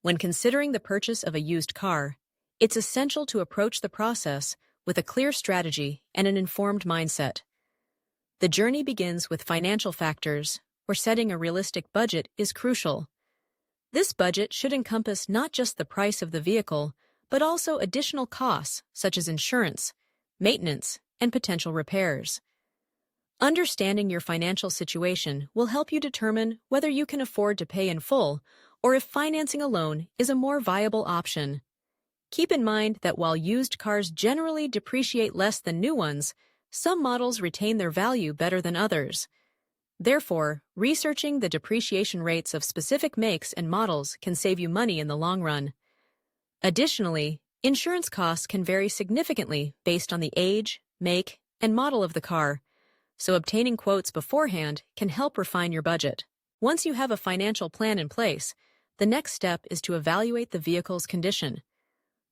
When considering the purchase of a used car, it's essential to approach the process with a clear strategy and an informed mindset. The journey begins with financial factors, where setting a realistic budget is crucial. This budget should encompass not just the price of the vehicle, but also additional costs such as insurance, maintenance, and potential repairs. Understanding your financial situation will help you determine whether you can afford to pay in full or if financing a loan is a more viable option. Keep in mind that while used cars generally depreciate less than new ones, some models retain their value better than others. Therefore, researching the depreciation rates of specific makes and models can save you money in the long run. Additionally, insurance costs can vary significantly based on the age, make, and model of the car, so obtaining quotes beforehand can help refine your budget. Once you have a financial plan in place, the next step is to evaluate the vehicle's condition.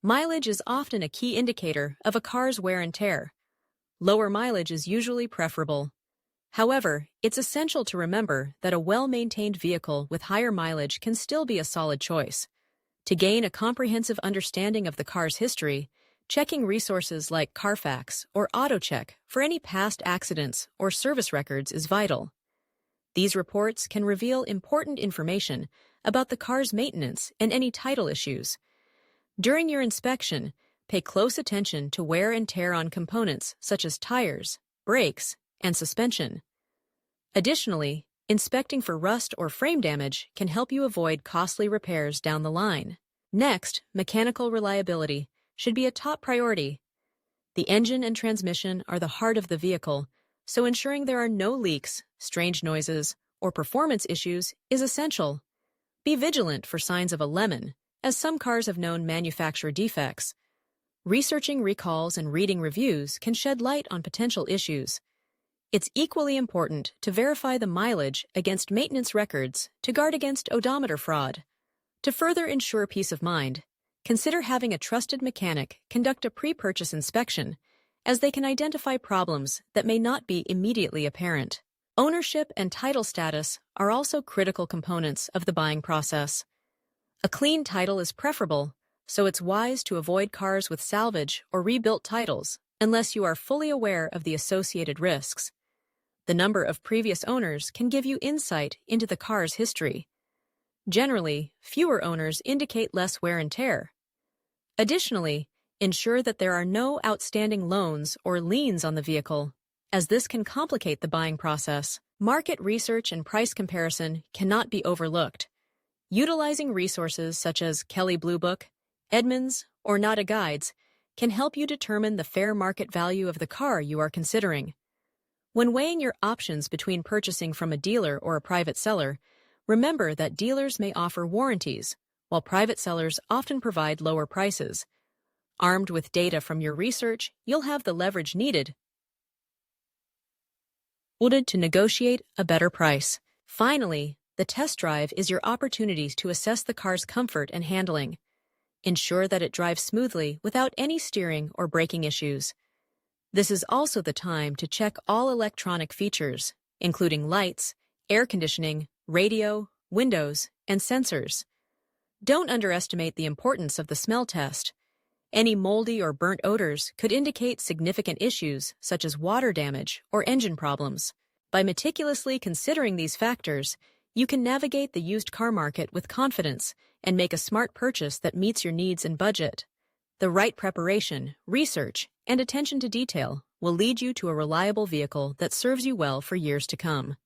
Mileage is often a key indicator of a car's wear and tear. Lower mileage is usually preferable. However, it's essential to remember that a well-maintained vehicle with higher mileage can still be a solid choice. To gain a comprehensive understanding of the car's history, checking resources like Carfax or AutoCheck for any past accidents or service records is vital. These reports can reveal important information about the car's maintenance and any title issues. During your inspection, pay close attention to wear and tear on components such as tires, brakes, and suspension. Additionally, inspecting for rust or frame damage can help you avoid costly repairs down the line. Next, mechanical reliability should be a top priority. The engine and transmission are the heart of the vehicle, so ensuring there are no leaks, strange noises, or performance issues is essential. Be vigilant for signs of a lemon, as some cars have known manufacturer defects. Researching recalls and reading reviews can shed light on potential issues. It's equally important to verify the mileage against maintenance records to guard against odometer fraud. To further ensure peace of mind, consider having a trusted mechanic conduct a pre-purchase inspection, as they can identify problems that may not be immediately apparent. Ownership and title status are also critical components of the buying process. A clean title is preferable, so it's wise to avoid cars with salvage or rebuilt titles unless you are fully aware of the associated risks. The number of previous owners can give you insight into the car's history. Generally, fewer owners indicate less wear and tear. Additionally, ensure that there are no outstanding loans or liens on the vehicle, as this can complicate the buying process. Market research and price comparison cannot be overlooked. Utilizing resources such as Kelley Blue Book, Edmunds, or NADA Guides can help you determine the fair market value of the car you are considering. When weighing your options between purchasing from a dealer or a private seller, remember that dealers may offer warranties, while private sellers often provide lower prices. Armed with data from your research, you'll have the leverage needed to negotiate a better price. Finally, the test drive is your opportunity to assess the car's comfort and handling. Ensure that it drives smoothly without any steering or braking issues. This is also the time to check all electronic features, including lights, air conditioning, radio, windows, and sensors. Don't underestimate the importance of the smell test. Any moldy or burnt odors could indicate significant issues such as water damage or engine problems. By meticulously considering these factors, you can navigate the used car market with confidence and make a smart purchase that meets your needs and budget. The right preparation, research, and attention to detail will lead you to a reliable vehicle that serves you well for years to come.